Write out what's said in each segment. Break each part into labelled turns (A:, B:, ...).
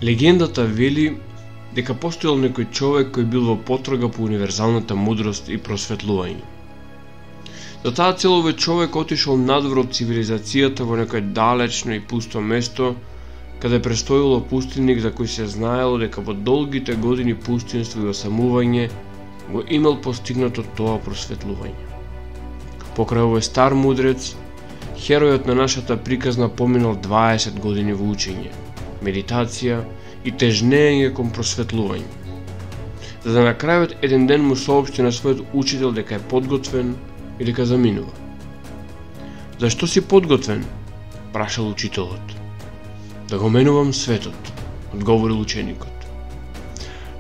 A: Легендата вели дека постоел некој човек кој бил во потрага по универзалната мудрост и просветлување. За таа цел овој човек отишол надвор од цивилизацијата во некој далечно и пусто место, каде престоило пустиник за кој се знаело дека во долгите години пустинство и осамување го имал постигнато тоа просветлување. Покрај овој стар мудрец, херојот на нашата приказна поминал 20 години во учење, медитација и тежнење кон просветлување. За да на крајот еден ден му соопшти на својот учител дека е подготвен и дека заминува. Зашто си подготвен? Прашал учителот. Да го менувам светот, одговорил ученикот.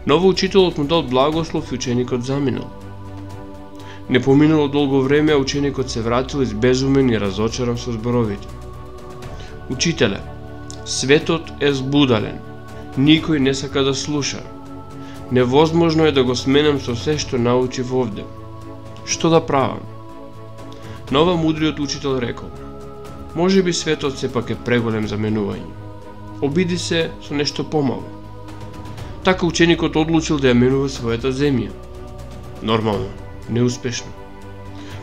A: Ново учителот му дал благослов и ученикот заминал. Не поминало долго време, а ученикот се вратил избезумен и разочаран со зборовите. Учителе, светот е збудален, никој не сака да слуша. Невозможно е да го сменам со се што научив овде. Што да правам? Нова мудриот учител рекол: може би светот сепак е преголем за менување. Обиди се со нешто помало. Така ученикот одлучил да ја менува својата земја. Нормално, неуспешно.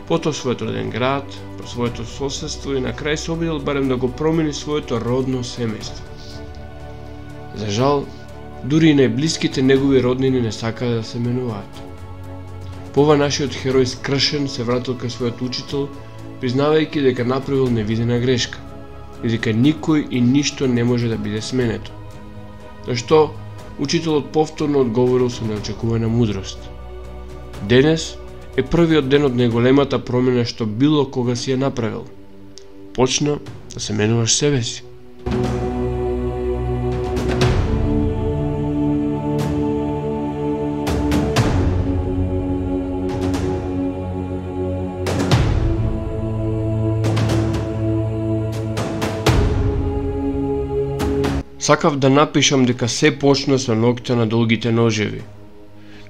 A: Потоа својот роден град, па своето соседство и на крај се обидел барем да го промени своето родно семејство. За жал, дури и најблиските негови роднини не сакаа да се менуваат. Пова нашиот херој скршен се вратил кај својот учител, признавајќи дека направил невидена грешка и дека никој и ништо не може да биде сменето. Зашто учителот повторно одговорил со неочекувана мудрост. Денес е првиот ден од најголемата промена што било кога си ја направил. Почна да се менуваш себе си. Сакав да напишам дека се почна со ноќта на долгите ножеви.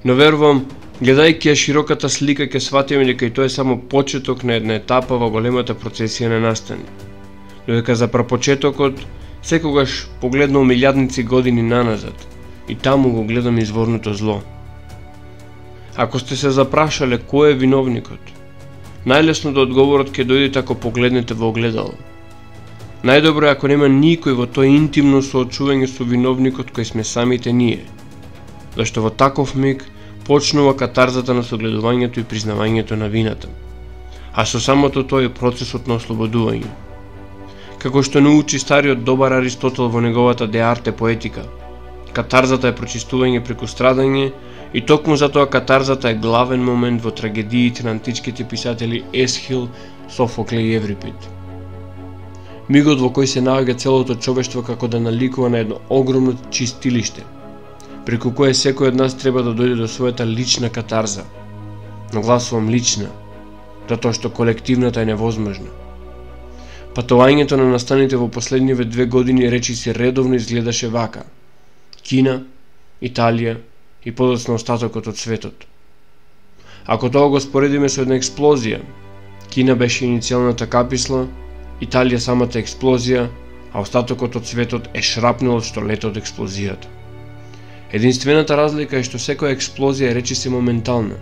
A: Но верувам, гледајќи ја широката слика, ќе сватиме дека и тоа е само почеток на една етапа во големата процесија на настани. Додека за прапочетокот секогаш погледнал милијадници години наназад и таму го гледам изворното зло. Ако сте се запрашале кој е виновникот, најлесно да одговорот ќе дојдете ако погледнете во огледало. Најдобро е ако нема никој во тоа интимно соочување со виновникот кој сме самите ние, зашто во таков миг почнува катарзата на согледувањето и признавањето на вината, а со самото тоа и процесот на ослободување. Како што научи стариот добар Аристотел во неговата De Arte Poetica, катарзата е прочистување преку страдање и токму затоа катарзата е главен момент во трагедиите на античките писатели Есхил, Софокле и Еврипид. Мигот во кој се наоѓа целото човештво како да наликува на едно огромно чистилиште, преку кое секој од нас треба да дојде до својата лична катарза. Нагласувам лична, затоа што колективната е невозможна. Патувањето на настаните во последниве 2 години речиси редовно изгледаше вака: Кина, Италија и подоцна остатокот од светот. Ако тоа го споредиме со една експлозија, Кина беше иницијалната каписла, Италија самата експлозија, а остатокот од светот е шрапнел што лета од експлозијата. Единствената разлика е што секоја експлозија е речиси моментална,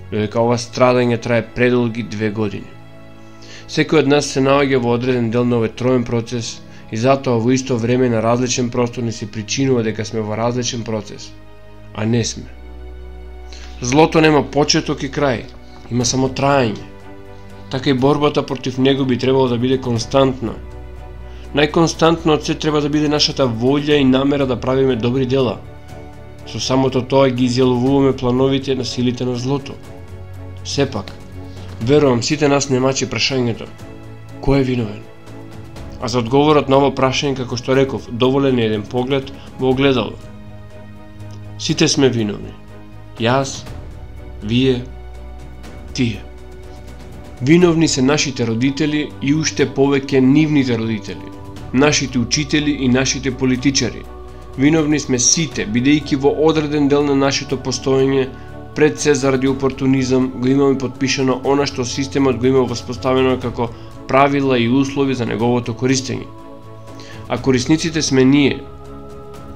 A: додека ова страдање трае предолги 2 години. Секој од нас се наоѓа во одреден дел на овој троен процес и затоа во исто време на различен простор ни се причинува дека сме во различен процес, а не сме. Злото нема почеток и крај, има само траење. Така и борбата против него би требало да биде константна. Најконстантно од се треба да биде нашата волја и намера да правиме добри дела. Со самото тоа ги изјавуваме плановите на силите на злото. Сепак, верувам, сите нас не мачи прашањето: кој е виновен? А за одговорот на ово прашање, како што реков, доволен е еден поглед во огледало. Сите сме виновни. Јас, вие, тие. Виновни се нашите родители и уште повеќе нивните родители, нашите учители и нашите политичари. Виновни сме сите, бидејќи во одреден дел на нашето постоење, пред се заради опортунизам, го имаме подпишано она што системот го има воспоставено како правила и услови за неговото користење. А корисниците сме ние.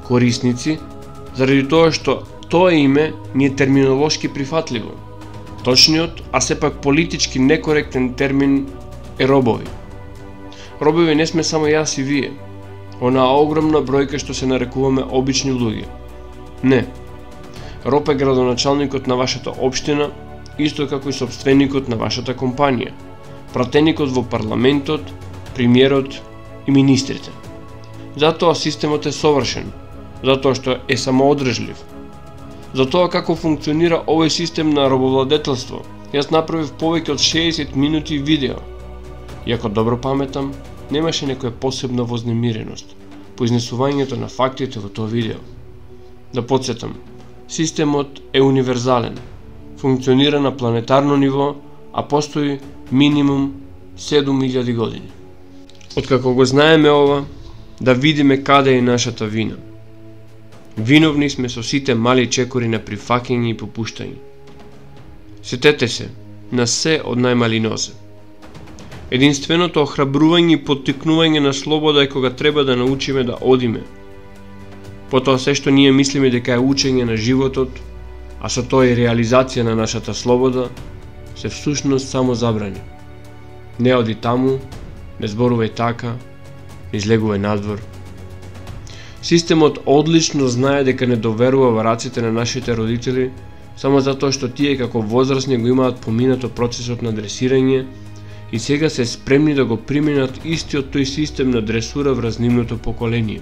A: корисници, заради тоа што тоа име ни е терминолошки прифатливо. Точниот, а сепак политички некоректен термин е робови. Робови не сме само јас и вие, онаа огромна бројка што се нарекуваме обични луѓе. Не. Роб е градоначалникот на вашата општина, исто како и сопственикот на вашата компанија, пратеникот во парламентот, премиерот и министрите. Затоа системот е совршен, затоа што е самоодржлив. За тоа како функционира овој систем на робовладетелство, јас направив повеќе од 60 минути видео. И ако добро паметам, немаше некоја посебна вознемиреност по изнесувањето на фактите во тоа видео. Да подсетам, системот е универзален, функционира на планетарно ниво, а постои минимум 7000 години. Откако го знаеме ова, да видиме каде е нашата вина. Виновни сме со сите мали чекори на прифаќање и попуштање. Сетете се на се од најмали нозе. Единственото охрабрување и поттикнување на слобода е кога треба да научиме да одиме. Потоа се што ние мислиме дека е учење на животот, а со тоа и реализација на нашата слобода, се всушност само забрани. Не оди таму, не зборувај така, не излегувај надвор. Системот одлично знае дека не доверува во раците на нашите родители, само затоа што тие како возрастни го имаат поминато процесот на дресирање и сега се спремни да го применат истиот тој систем на дресура врз нивното поколение.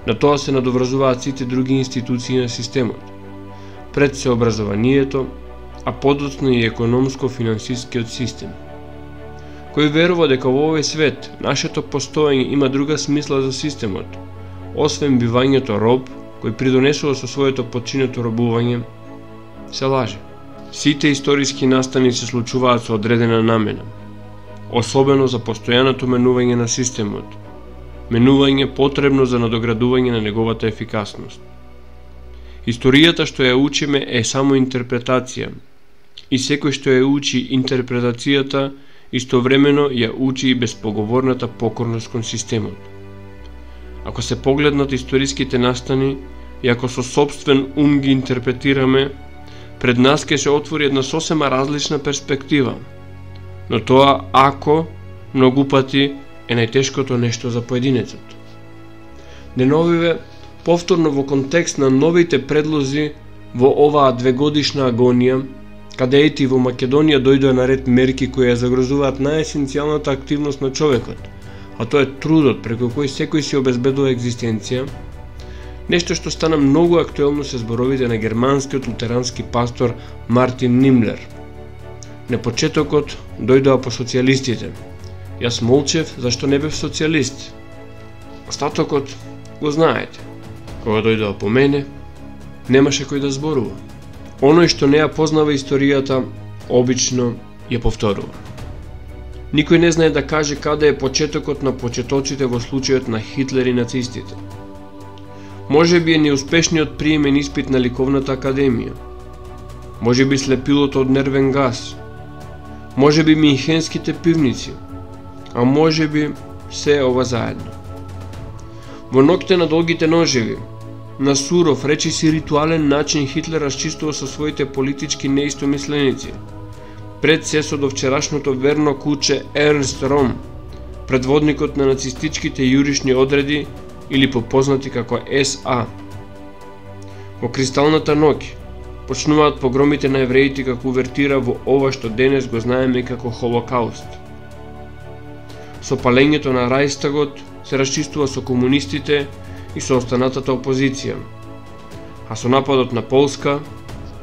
A: На тоа се надоврзуваат сите други институции на системот. Пред се образованието, а подоцна и економско-финансискиот систем. Кој верува дека во овој свет нашето постоење има друга смисла за системот, освен бивањето роб, кој придонесува со своето подчинето робување, се лаже. Сите историски настани се случуваат со одредена намена, особено за постојаното менување на системот, менување потребно за надоградување на неговата ефикасност. Историјата што ја учиме е само интерпретација, и секој што ја учи интерпретацијата, истовремено ја учи и безпоговорната покорност кон системот. Ако се погледнат историските настани и ако со собствен ум ги интерпретираме, пред нас ќе се отвори една сосема различна перспектива. Но тоа ако многу пати е најтешкото нешто за поединецот. Деновиве, повторно во контекст на новите предлози во оваа двегодишна агонија, каде ети во Македонија дојдоа на ред мерки кои ја загрозуваат најесенцијалната активност на човекот, а тоа е трудот преку кој секој си обезбедува екзистенција, нешто што стана многу актуелно се зборовите на германскиот лутерански пастор Мартин Нимлер. На почетокот дојдоа по социјалистите. Јас молчев зашто не бев социјалист. Остатокот го знаете. Кога дојдоа по мене, немаше кој да зборува. Оној што не ја познава историјата, обично ја повторува. Никој не знае да каже каде е почетокот на почетоците во случајот на Хитлер и нацистите. Може би е неуспешниот приемен испит на ликовната академија. Може би слепилото од нервен газ. Може би минхенските пивници. А може би се ова заедно. Во ноќте на долгите ножеви, на суров, речиси ритуален начин Хитлер расчистува со своите политички неистомисленици. Пред се со довчерашното верно куче Ернст Ром, предводникот на нацистичките јуришни одреди или попознати како СА. Во кристалната ноќ почнуваат погромите на евреите како увертира во ова што денес го знаеме како Холокауст. Со палењето на Рајстагот се расчистува со комунистите и со останатата опозиција, а со нападот на Полска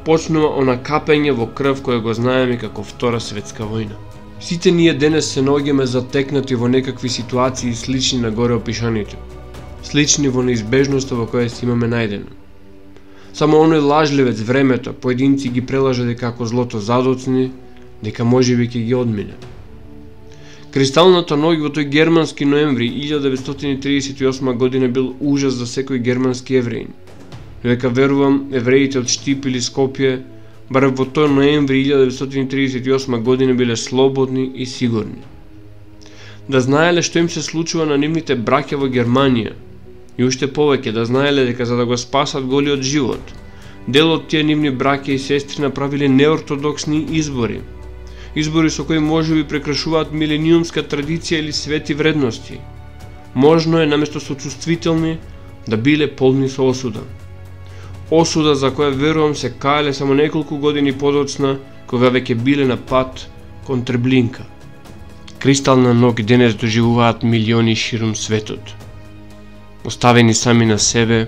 A: почнува она капење во крв кое го знаеме како Втора светска војна. Сите ние денес се наоѓаме затекнати во некакви ситуации слични на горе опишаните, слични во неизбежноста во која се имаме најдено. Само оној лажливец времето, поединци ги прелажа дека ако злото задоцни, дека можеби ќе ги одмине. Кристалната ноќ во тој германски ноември 1938 година бил ужас за секој германски евреин. Дека верувам евреите од Штип или Скопје, барем во тој ноември 1938 година биле слободни и сигурни. Да знаеле што им се случува на нивните браќа во Германија И уште повеќе да знаеле дека за да го спасат голиот живот, дел од тие нивни браќа и сестри направиле неортодоксни избори. Избори со кои можеби прекршуваат милениумска традиција или свети вредности. Можно е наместо со чувствителни да биле полни со осуда. Осуда за која верувам се каеле само неколку години подоцна, кога веќе биле на пат кон Трблинка. Кристална ног денес доживуваат милиони ширум светот. Оставени сами на себе,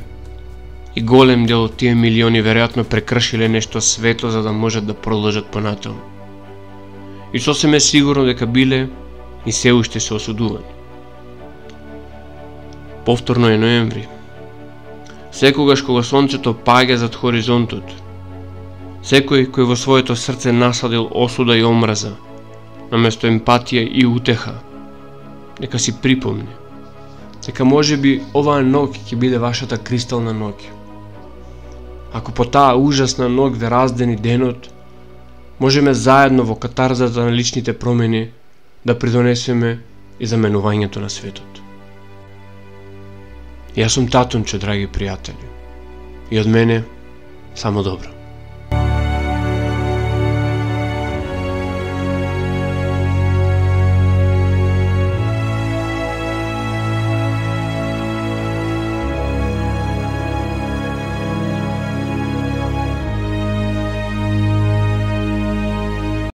A: и голем дел од тие милиони веројатно прекршиле нешто свето за да можат да продолжат понатаму. И сосем е сигурно дека биле и се уште се осудувани. Повторно е ноември. Секогаш кога сонцето паѓа зад хоризонтот, секој кој во своето срце насадил осуда и омраза, наместо емпатија и утеха, нека си припомни дека можеби оваа ног ќе биде вашата кристална ног. Ако по таа ужасна ног ве раздени денот, можеме заедно во катарзата на личните промени да придонесеме и заменувањето на светот. Јас сум Татунче, драги пријатели, и од мене само добро.